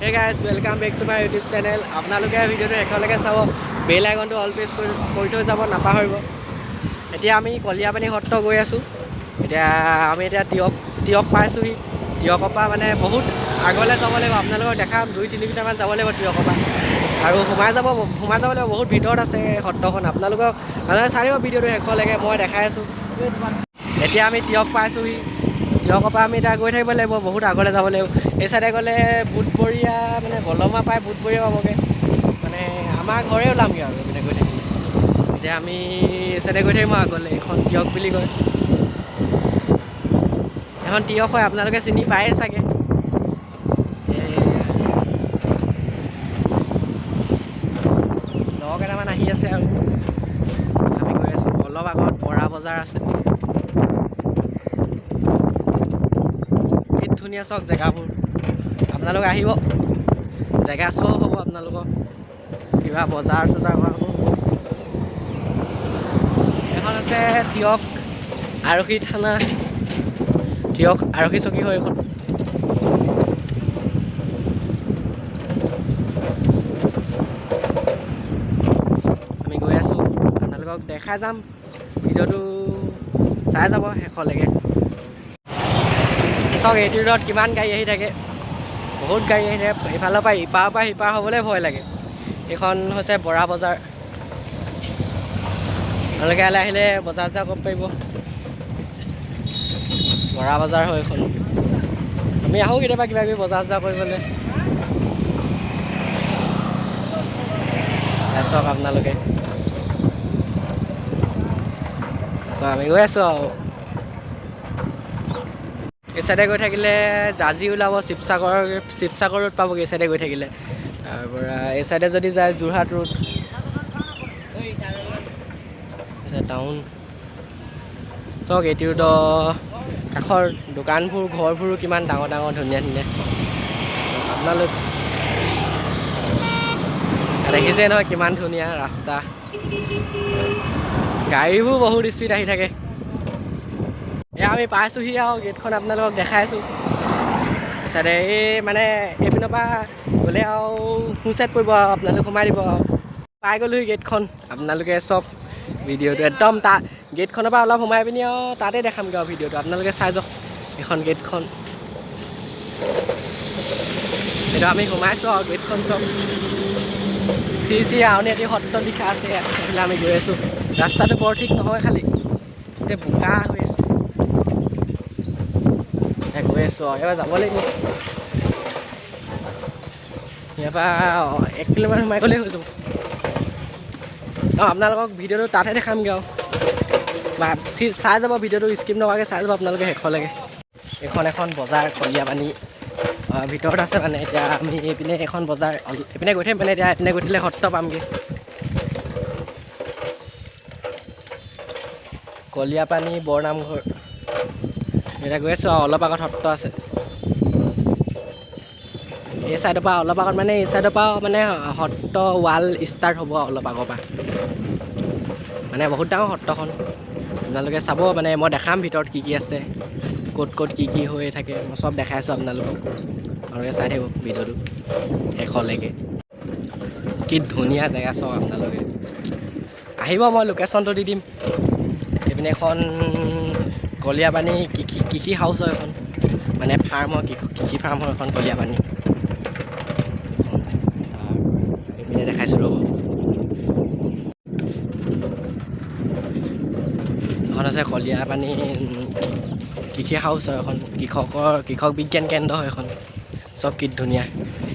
Hey guys, welcome back to my YouTube channel. আপোনালোকে ভিডিওটো শেষলৈকে চাব। বেল আইকনটো অল প্ৰেছ কৰি থৈ যাব নাপাহৰিব। এতিয়া আমি কলিয়াপানী সত্ৰ গৈ আছোঁ। আমি তিয়ক পাইছোঁহি। তিয়কৰ পৰা মানে বহুত আগলৈ যাব লাগিব। আপোনালোকক দেখাম 2-3 কিলোমিটাৰমান যাব লাগিব তিয়কৰ পৰা। আৰু সোমাই যাব লাগিব বহুত ভিতৰত আছে সত্ৰখন। আপোনালোকে চাই দিব ভিডিওটো শেষলৈকে মই দেখাই আছোঁ। এতিয়া আমি তিয়ক পাইছোঁহি। তিয়কৰ পৰা আমি এতিয়া গৈ থাকিব লাগিব, বহুত আগলৈ যাব লাগিব। এই চাইডে গ'লে বুধবৰীয়া মানে বলমা পাই বুধবৰীয়া পাবগৈ, মানে আমাৰ ঘৰে ওলামগৈ আৰু এইপিনে গৈ থাকিলে। এতিয়া আমি এই চাইডে গৈ থাকিম আগলৈ। এইখন তিয়ক বুলি কয়। এখন তিয়ক হয়, আপোনালোকে চিনি পায়ে চাগে। লগ কেইটামান আহি আছে আৰু আমি গৈ আছোঁ। অলপ আগত বৰা বজাৰ আছে। ধুনীয়া চাওক জেগাবোৰ, আপোনালোক আহিব, জেগা শ্ব' হ'ব আপোনালোকৰ, কিবা বজাৰ চজাৰ কৰা হ'ব। এখন আছে তিয়ক আৰক্ষী থানা, তিয়ক আৰক্ষী চকী হয় এখন। আমি গৈ আছোঁ, আপোনালোকক দেখাই যাম, ভিডিঅ'টো চাই যাব শেষলৈকে। চাওক এইটো ৰোডত কিমান গাড়ী আহি থাকে, বহুত গাড়ী আহি থাকে। ইফালৰ পৰা ইপাৰৰ পৰা সিপাৰ হ'বলৈ ভয় লাগে। এইখন হৈছে বৰা বজাৰ। আপোনালোকে ইয়ালৈ আহিলে বজাৰ চজাৰ কৰিব পাৰিব। বৰা বজাৰ হয় এইখন। আমি আহোঁ কেতিয়াবা কিবা কিবি বজাৰ চজাৰ কৰিবলৈ। চাওক আপোনালোকে, চাওক আমি গৈ আছোঁ আৰু এই চাইডে গৈ থাকিলে জাজি ওলাব, শিৱসাগৰ ৰোড পাবগৈ এই চাইডে গৈ থাকিলে। তাৰপৰা এই চাইডে যদি যায় যোৰহাট ৰোড, টাউন। চাওক এইটো ৰোডৰ কাষৰ দোকানবোৰ ঘৰবোৰো কিমান ডাঙৰ ডাঙৰ ধুনীয়া ধুনীয়া। আপোনালোক দেখিছে নহয় কিমান ধুনীয়া ৰাস্তা, গাড়ীবোৰ বহুত স্পীড আহি থাকে। এয়া আমি পাইছোঁহি আৰু গেটখন আপোনালোকক দেখাইছোঁ। তাৰপিছতে এই মানে এইপিনৰ পৰা গ'লে আৰু সোঁ চাইড পৰিব আৰু আপোনালোক সোমাই দিব আৰু পাই গ'লোহি গেটখন। আপোনালোকে চব ভিডিঅ'টো একদম গেটখনৰ পৰা অলপ সোমাই পিনি আৰু তাতে দেখামগৈ আৰু ভিডিঅ'টো আপোনালোকে চাই যাওক। এইখন গেটখন, এইটো আমি সোমাইছোঁ আৰু গেটখন চব শ্ৰী আউনীআটী সত্ৰ লিখা আছে। সেইফালে আমি গৈ আছোঁ। ৰাস্তাটো বৰ ঠিক নহয়, খালি এতিয়া বোকা হৈ আছে। গৈ আছোঁ আৰু এবাৰ যাব লাগিব। ইয়াৰ পৰা 1 কিলোমিটাৰ সোমাই গ'লেই হৈ যাব। আপোনালোকক ভিডিঅ'টো তাতহে দেখামগৈ আৰু বা চাই যাব ভিডিঅ'টো, স্কিপ নকৰাকৈ চাই যাব আপোনালোকে শেষলৈকে। এখন বজাৰ কলিয়াপানী ভিতৰত আছে মানে। এতিয়া আমি এইপিনে এখন বজাৰ এইপিনে গৈ থাকিম মানে। এতিয়া এইপিনে গৈ থাকিলে সত্ৰ পামগৈ। কলিয়াপানী বৰনামঘৰ এতিয়া গৈ আছোঁ আৰু অলপ আগত সত্ৰ আছে। এই চাইডৰ পৰা অলপ আগত মানে, এই চাইডৰ পৰা মানে সত্ৰ ৱাল ষ্টাৰ্ট হ'ব অলপ আগৰ পৰা, মানে বহুত ডাঙৰ সত্ৰখন। আপোনালোকে চাব, মানে মই দেখাম ভিতৰত কি কি আছে, ক'ত ক'ত কি কি হৈ থাকে, মই চব দেখাইছোঁ আপোনালোকক। আপোনালোকে চাই থাকিব ভিডিঅ'টো শেষলৈকে। কি ধুনীয়া জেগা চাওক আপোনালোকে, আহিব, মই লোকেশ্যনটো দি দিম। এইপিনে এখন কলিয়াপানী কৃষি হাউচ হয় এখন, মানে ফাৰ্ম হয়, কৃষি ফাৰ্ম হয় এখন কলিয়াপানী। এইপিনে দেখাইছোঁ ৰ'ব, এখন আছে কলিয়াপানী কৃষি হাউচ হয় এখন, কৃষক বিজ্ঞান কেন্দ্ৰ হয় এখন। চব কি ধুনীয়া,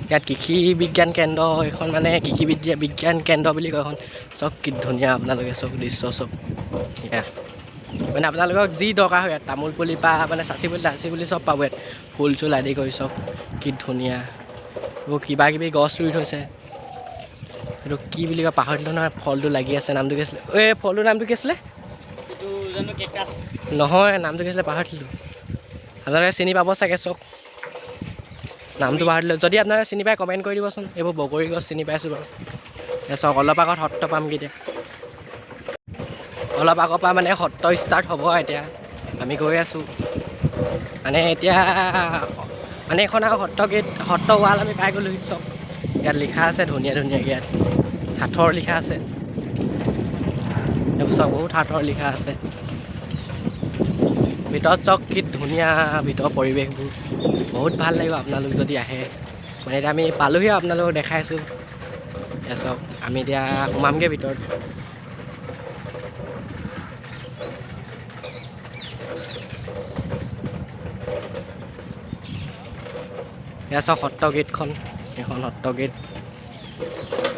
ইয়াত কৃষি বিজ্ঞান কেন্দ্ৰ এখন, মানে কৃষি বিজ্ঞান কেন্দ্ৰ বুলি কয় এখন। চব কি ধুনীয়া, আপোনালোকে চব দৃশ্য চব ইয়াত, মানে আপোনালোকক যি দৰকাৰ হয় ইয়াত, তামোল পুলি পৰা মানে চাচি পুলি চব পাব ইয়াত, ফুল চুল আদি কৰি চব কি ধুনীয়া। এইবোৰ কিবা কিবি গছ ৰুই থৈছে, এইটো কি বুলি কয় পাহৰিলোঁ নহয়। ফলটো লাগি আছে, নামটো কি আছিলে? এই ফলটোৰ নামটো কি আছিলে? নহয়, নামটো কি আছিলে পাহৰিলোঁ। আপোনালোকে চিনি পাব চাগে, চব নামটো পাহৰিলোঁ। যদি আপোনালোকে চিনি পায় কমেণ্ট কৰি দিবচোন। এইবোৰ বগৰী গছ চিনি পাইছোঁ বাৰু। চাওক অলপ আগত সত্ৰ পামগৈ। এতিয়া অলপ আগৰ পৰা মানে সত্ৰ ষ্টাৰ্ট হ'ব। এতিয়া আমি গৈ আছোঁ, মানে এতিয়া মানে এখন আৰু সত্ৰ ৱাল আমি পাই গ'লোঁ চব। ইয়াত লিখা আছে ধুনীয়া ধুনীয়াকৈ ইয়াত হাতৰ লিখা আছে, এইবোৰ চব বহুত হাতৰ লিখা আছে। ভিতৰত চব কি ধুনীয়া ভিতৰৰ পৰিৱেশবোৰ বহুত ভাল লাগিব আপোনালোক যদি আহে। মানে এতিয়া আমি পালোঁহি আৰু আপোনালোকক দেখাইছোঁ। এতিয়া চব আমি এতিয়া সোমামগৈ ভিতৰত। এয়া চাওক সত্ৰ গেটখন, এইখন সত্ৰ গেট।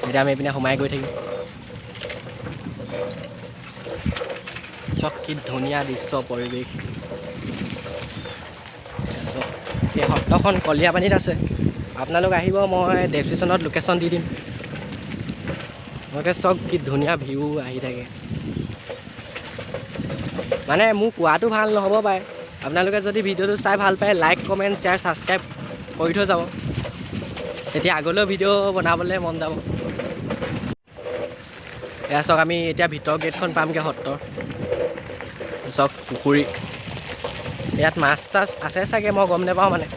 এতিয়া আমি এইপিনে সোমাই গৈ থাকিম। চব কি ধুনীয়া দৃশ্য পৰিৱেশ। চব এই সত্ৰখন কলীয়াপানীত আছে। আপোনালোক আহিব, মই ডেছক্ৰিপশ্যনত লোকেশ্যন দি দিম। আপোনালোকে চব কি ধুনীয়া ভিউ আহি থাকে। মানে মোৰ কোৱাটো ভাল নহ'ব পাৰে, আপোনালোকে যদি ভিডিঅ'টো চাই ভাল পায় লাইক কমেণ্ট শ্বেয়াৰ ছাবস্ক্ৰাইব কৰি থৈ যাব, তেতিয়া আগলৈও ভিডিঅ' বনাবলৈ মন যাব। এয়া চাওক আমি এতিয়া ভিতৰ গেটখন পামগৈ সত্ৰৰ। চাওক পুখুৰী, ইয়াত মাছ চাছ আছে চাগে, মই গম নাপাওঁ মানে।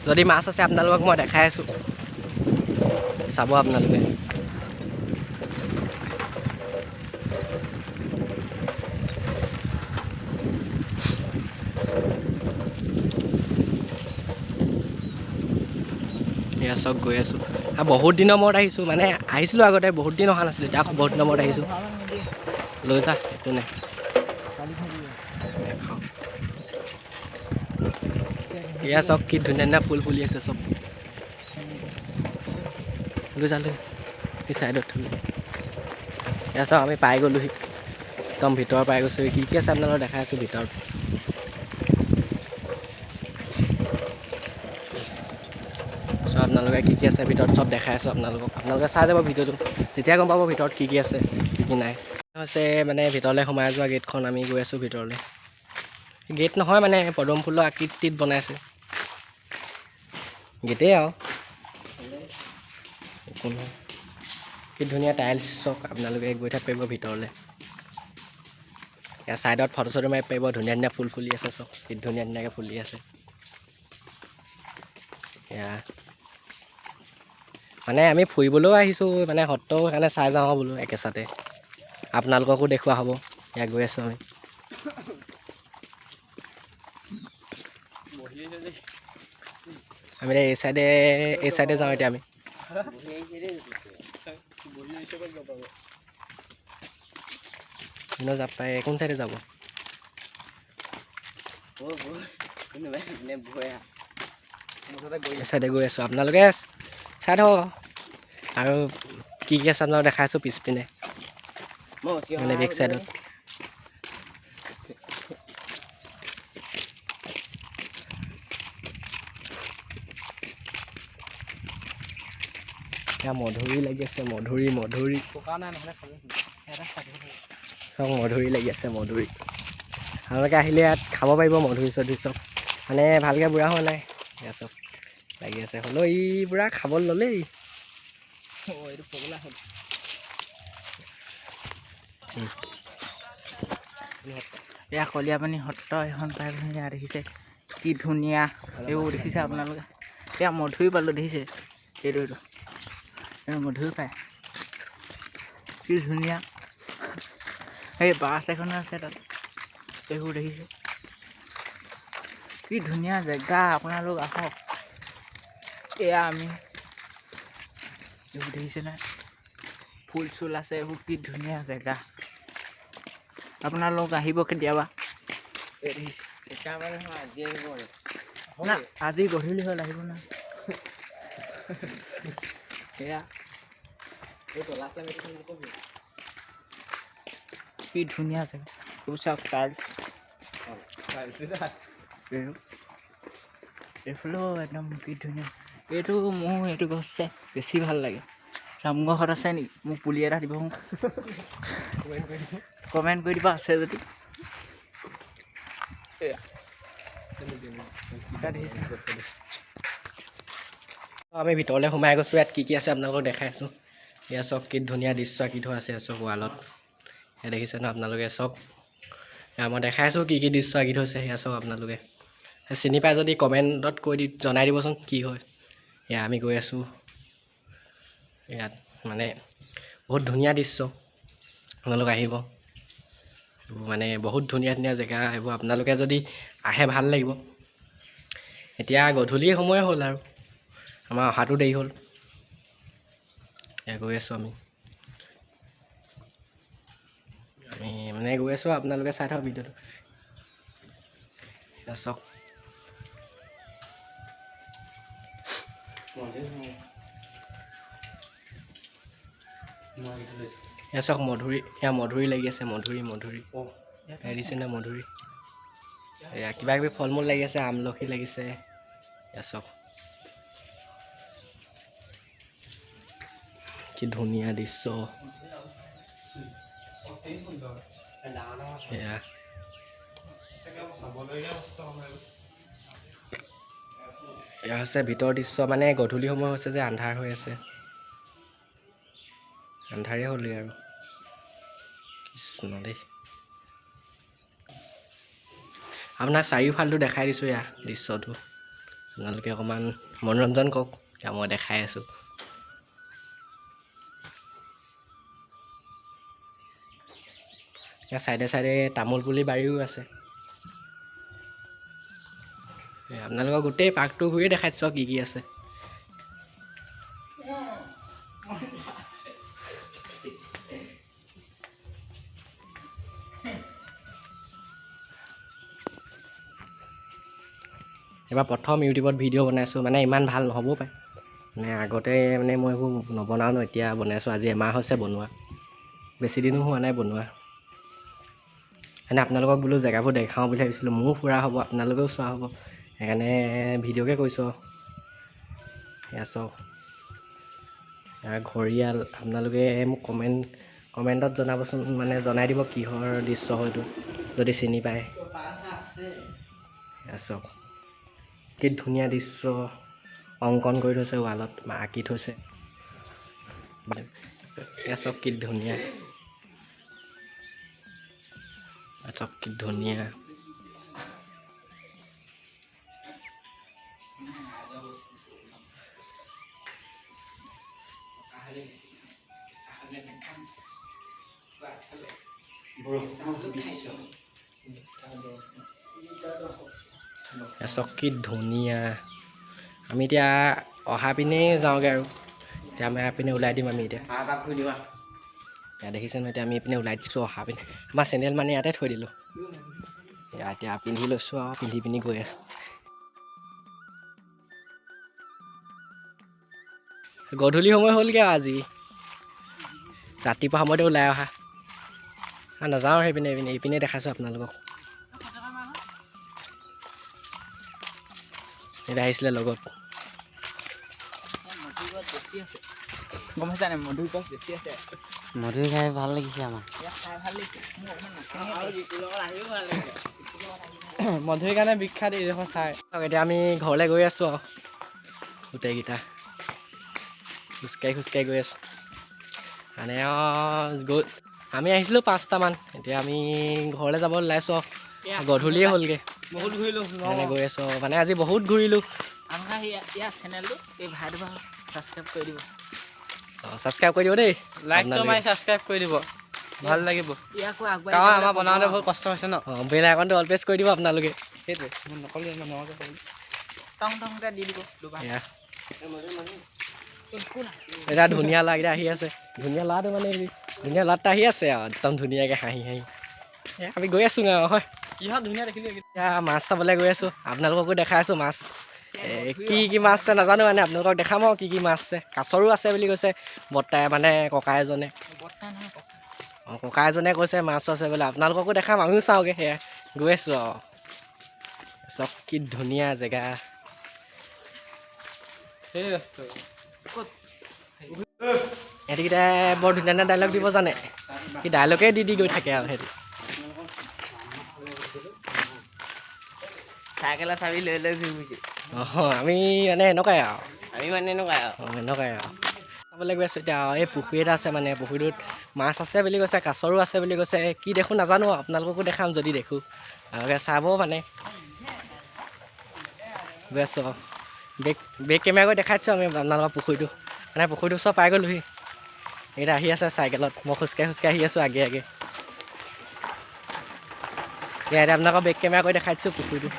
যদি মাছ আছে আপোনালোকক মই দেখাই আছোঁ, চাব আপোনালোকে। এয়া চব গৈ আছোঁ আৰু বহুত দিনৰ মূৰত আহিছোঁ। মানে আহিছিলোঁ আগতে, বহুত দিন অহা নাছিলোঁ, এতিয়া আকৌ বহুত দিনৰ মূৰত আহিছোঁ। লৈ যা একো নাই। এয়া চব কি ধুনীয়া ধুনীয়া ফুল ফুলি আছে চব। লৈ যা লৈ এই ছাইডত থৈ। এয়া চাওক আমি পাই গ'লোহি, একদম ভিতৰ পাই গৈছোঁ। কি কি আছে আপোনালোকক দেখাই আছোঁ ভিতৰত। চব আপোনালোকে কি কি আছে ভিতৰত চব দেখাই আছোঁ আপোনালোকক। আপোনালোকে চাই যাব ভিডিঅ'টো, তেতিয়া গম পাব ভিতৰত কি কি আছে কি কি নাই। হৈছে মানে ভিতৰলৈ সোমাই যোৱা গেটখন, আমি গৈ আছোঁ ভিতৰলৈ। গেট নহয় মানে পদুম ফুলৰ আকৃতিত বনাইছে, গেটেই আৰু একো নহয়। কি ধুনীয়া টাইলছ, চক আপোনালোকে গৈ থাকিব পাৰিব ভিতৰলৈ। ইয়াৰ ছাইডত ফটো চটো মাৰিব পাৰিব, ধুনীয়া ধুনীয়া ফুল ফুলি আছে চব, কি ধুনীয়া ধুনীয়াকৈ ফুলি আছে। এয়া মানে আমি ফুৰিবলৈও আহিছোঁ, মানে সত্ৰও সেইকাৰণে চাই যাওঁ বোলো একেচাতে, আপোনালোককো দেখুওৱা হ'ব। ইয়াত গৈ আছোঁ আমি। আমি এই চাইডে যাওঁ এতিয়া আমি। যাব পাই কোন চাইডে যাব? চাইডে গৈ আছোঁ, আপোনালোকে চাই থাকক আৰু কি কি আছে আপোনালোকক দেখাই আছোঁ পিছপিনে, মানে বেক চাইডত। এতিয়া মধুৰি লাগি আছে, মধুৰি চব মধুৰি লাগি আছে, মধুৰি। আপোনালোকে আহিলে ইয়াত খাব পাৰিব মধুৰি চধুৰি চব, মানে ভালকৈ বুঢ়া হোৱা নাই। এয়া চব লাগি আছে, হ'লেও ই বুঢ়া খাবলৈ ল'লেই। এইটো পগলা হ'ল। এয়া কলীয়াপানী সত্ৰ এখন পাই ইয়াত দেখিছে কি ধুনীয়া, এইবোৰ দেখিছে আপোনালোকে। এয়া মধুৰি পালোঁ, দেখিছে এইটো মধুৰি পায়, কি ধুনীয়া। এই বাছ এখনো আছে তাত, এইবোৰ দেখিছে কি ধুনীয়া জেগা। আপোনালোক আহক, এয়া আমি এইবোৰ দেখিছে নাই, ফুল চুল আছে, এইবোৰ কি ধুনীয়া জেগা। আপোনালোক আহিব কেতিয়াবা। না আজি গধূলি হ'ল, আহিব না। এয়া কি ধুনীয়া জেগা, এইবোৰ চাওক টাইলছ, এইফালেও একদম কি ধুনীয়া। এইটো মোৰ এইটো গছ বেছি ভাল লাগে। ৰামগড় ঘৰত আছে নেকি? মোক পুলি এটা দিব, কমেণ্ট কৰি দিবা আছে যদি। আমি ভিতৰলৈ সোমাই গৈছোঁ, ইয়াত কি কি আছে আপোনালোকক দেখাই আছোঁ। এয়া চব কি ধুনীয়া দৃশ্য আঁকি থোৱা আছে চব ৱালত, এয়া দেখিছে ন আপোনালোকে চব। মই দেখাই আছোঁ কি কি দৃশ্য আঁকি থৈছে সেয়া চাওক আপোনালোকে চিনি পাই যদি কমেণ্টত জনাই দিবচোন কি হয় এয়া আমি গৈ আছোঁ ইয়াত মানে বহুত ধুনীয়া দৃশ্য আপোনালোক আহিব মানে বহুত ধুনীয়া ধুনীয়া জেগা এইবোৰ আপোনালোকে যদি আহে ভাল লাগিব এতিয়া গধূলি সময় হ'ল আৰু আমাৰ অহাটো দেৰি হ'ল এয়া গৈ আছোঁ আমি মানে গৈ আছোঁ আপোনালোকে চাই থাকক ভিডিঅ'টো এয়া চাওক এয়া চাওক মধুৰি লাগি আছে মধুৰি এয়া দিছে নে মধুৰি এয়া কিবা কিবি ফল মূল লাগি আছে আমলখি লাগিছে এয়া চাওক কি ধুনীয়া দৃশ্য এয়া এয়া হৈছে ভিতৰ দৃশ্য মানে গধূলি সময় হৈছে যে আন্ধাৰ হৈ আছে আন্ধাৰে হ'লেই আৰু কৃষ্ণ দেই আপোনাক চাৰিওফালটো দেখাই দিছোঁ এয়া দৃশ্যটো আপোনালোকে অকণমান মনোৰঞ্জন কৰক এতিয়া মই দেখাই আছোঁ ইয়াৰ চাইডে চাইডে তামোল পুলি বাৰীও আছে আপোনালোকক গোটেই পাৰ্কটো ঘূৰিয়ে দেখাই দিছোঁ কি কি আছে এইবাৰ প্ৰথম ইউটিউবত ভিডিঅ' বনাইছোঁ মানে ইমান ভাল নহ'বও পাৰে মানে আগতে মানে মই এইবোৰ নবনাওঁ ন এতিয়া বনাইছোঁ আজি এমাহ হৈছে বনোৱা বেছি দিনো হোৱা নাই বনোৱা মানে আপোনালোকক বোলো জেগাবোৰ দেখাওঁ বুলি ভাবিছিলোঁ মোৰো ফুৰা হ'ব আপোনালোকেও চোৱা হ'ব সেইকাৰণে ভিডিঅ'কে কৈছোঁ এয়া চাওক ঘৰিয়াল আপোনালোকে মোক কমেণ্টত জনাবচোন মানে জনাই দিব কিহৰ দৃশ্য হয়তো যদি চিনি পায় এয়া চাওক কি ধুনীয়া দৃশ্য অংকন কৰি থৈছে ৱালত আঁকি থৈছে এয়া চাওক কি ধুনীয়া চাওক কি ধুনীয়া চাওক কি ধুনীয়া আমি এতিয়া অহা পিনেই যাওঁগৈ আৰু এতিয়া আমি পিনে ওলাই দিম আমি এতিয়া এয়া দেখিছোঁ নহয় এতিয়া আমি এইপিনে ওলাই দিছোঁ অহা পিনে আমাৰ চেণ্ডেল মানে ইয়াতে থৈ দিলোঁ এতিয়া পিন্ধি লৈছোঁ আৰু পিন্ধি পিনি গৈ আছোঁ গধূলি সময় হ'লগৈ আৰু আজি ৰাতিপুৱা সময়তে ওলাই অহা নাযাওঁ সেইপিনে এইপিনে দেখাইছোঁ আপোনালোকক এতিয়া আহিছিলে লগত গম পাইছা নাই মধুৰি গছ বেছি আছে মধুৰি খাই ভাল লাগিছে আমাৰ মধুৰিৰ কাৰণে বিখ্যাত এইডোখৰ ঠাই এতিয়া আমি ঘৰলৈ গৈ আছোঁ আৰু গোটেইকেইটা খোজকাঢ়ি গৈ আছোঁ মানে আমি আহিছিলোঁ 5টামান এতিয়া আমি ঘৰলৈ যাব ওলাইছোঁ আৰু গধূলিয়ে হ'লগৈ বহুত ঘূৰিলোঁ মানে গৈ আছোঁ মানে আজি বহুত ঘূৰিলোঁ আপোনাৰ ইয়াৰ চেনেলটো এই ভাইটো ছাবস্ক্ৰাইব কৰি দিব ছাবস্ক্ৰাইব কৰি দিব দেই লাইকটো মাৰি ছাবস্ক্ৰাইব কৰি দিব ভাল লাগিব ইয়াকো কাৰণ আমাৰ বনাওঁতে বহুত কষ্ট হৈছে ন বেল আইকনটো অল প্ৰেছ কৰি দিব আপোনালোকে সেইটোৱে মই নক'লোঁ নক'লোঁ টংকৈ দি দিব এটা ধুনীয়া ল'ৰাকেইটা আহি আছে ধুনীয়া ল'ৰাটো মানে ধুনীয়া ল'ৰাটা আহি আছে আৰু একদম ধুনীয়াকৈ হাঁহি আমি গৈ আছোঁ আৰু হয় কিহত ধুনীয়া দেখিলোঁ এতিয়া মাছ চাবলৈ গৈ আছোঁ আপোনালোককো দেখাই আছোঁ মাছ কি মাছ আছে নাজানো মানে আপোনালোকক দেখাম আৰু কি মাছ আছে কাছৰো আছে বুলি কৈছে বৰ্তাই মানে ককা এজনে কৈছে মাছো আছে বোলে আপোনালোককো দেখাম আমিও চাওঁগৈ সেয়া গৈ আছোঁ আৰু চব কি ধুনীয়া জেগা সিহঁতিকেইটাই বৰ ধুনীয়া ধুনীয়া ডাইলগ দিব জানে সি ডাইলগে দি গৈ থাকে আৰু সিহঁতি চাইকেলৰ চাবি লৈ লৈ ঘূৰি ফুৰিছে আমি মানে এনেকুৱাই আৰু আমি মানে এনেকুৱাই চাবলৈ গৈ আছোঁ এতিয়া এই পুখুৰী এটা আছে মানে পুখুৰীটোত মাছ আছে বুলি কৈছে, কাছৰো আছে বুলি কৈছে। কি দেখোঁ নাজানো, আপোনালোককো দেখাম যদি দেখোঁ। আপোনালোকে চাব মানে গৈ আছোঁ আকৌ বেক কেমেৰা কৰি দেখাইছোঁ আমি আপোনালোকৰ পুখুৰীটো। মানে পুখুৰীটো চব পাই গ'লোহি। এইকেইটা আহি আছে চাইকেলত, মই খোজকাঢ়ি আহি আছোঁ আগে আগে। এতিয়া আপোনালোকৰ বেক কেমেৰা কৰি দেখাইছোঁ পুখুৰীটো।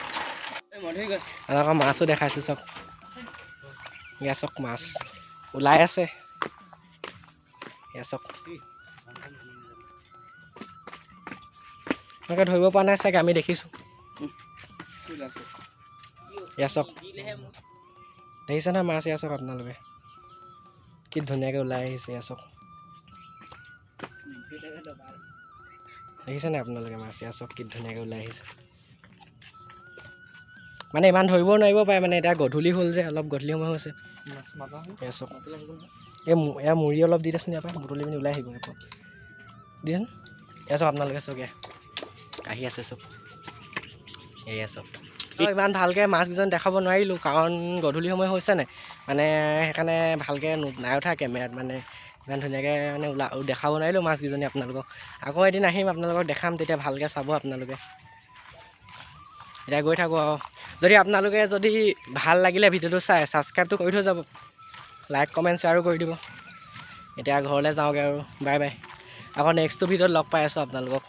আপোনালোকৰ মাছো দেখাইছোঁ চাওক। এয়া চাওক মাছ ওলাই আছে। এয়া চাওক এনেকৈ ধৰিব পৰা নাই চাগে, আমি দেখিছোঁ। এয়া চাওক দেখিছে নহয় মাছ। এয়া চাওক আপোনালোকে কি ধুনীয়াকৈ ওলাই আহিছে। এয়া চাওক দেখিছে নাই আপোনালোকে মাছ। এয়া চাওক কি ধুনীয়াকৈ ওলাই আহিছে। মানে ইমান ধৰিবও নোৱাৰিব পাৰে, মানে এতিয়া গধূলি হ'ল যে, অলপ গধূলি সময় হৈছে। এয়া চাওক এয়া মুড়ি অলপ দি দেচোন, ইয়াৰ পৰা বুটলি পিনি ওলাই আহিব আকৌ দিচোন। এয়া চাওক আপোনালোকে চাওক, এয়া আহি আছে চব। এয়া চাওক ইমান ভালকৈ মাছকেইজন দেখাব নোৱাৰিলোঁ, কাৰণ গধূলি সময় হৈছে নাই, মানে সেইকাৰণে ভালকৈ নাই উঠা কেমেৰাত। মানে ইমান ধুনীয়াকৈ মানে দেখাব নোৱাৰিলোঁ মাছকেইজনী আপোনালোকক। আকৌ এদিন আহিম আপোনালোকক দেখাম, তেতিয়া ভালকৈ চাব আপোনালোকে। এতিয়া গৈ থাকোঁ আৰু যদি আপোনালোকে যদি ভাল লাগিলে ভিডিঅ'টো চাই ছাবস্ক্ৰাইবটো কৰি থৈ যাব, লাইক কমেণ্ট শ্বেয়াৰো কৰি দিব। এতিয়া ঘৰলৈ যাওঁগৈ আৰু বাই বাই। আকৌ নেক্সটটো ভিডিঅ'ত লগ পাই আছোঁ আপোনালোকক।